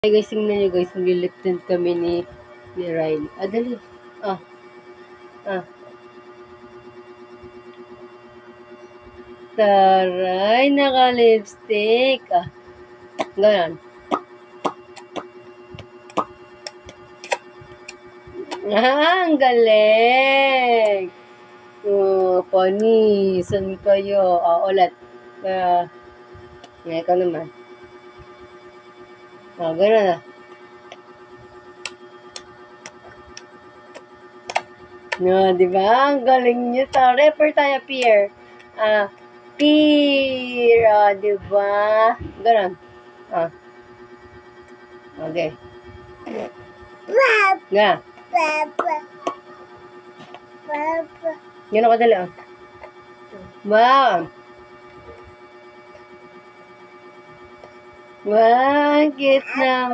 Ay guys, tingnan nyo guys, nililip tint kami ni Riley. Dali. Ah, ah. Taray, naka-lipstick. Ganon. Ang galing. Panisan kayo. Ulit. Ikaw naman. Ganon na. Diba? Ang galing nyo. Rapper tayo, Pierre. Pierre. Diba? Ganon. Okay. Nga. Ganon kadali. Wow. Wow, cute naman.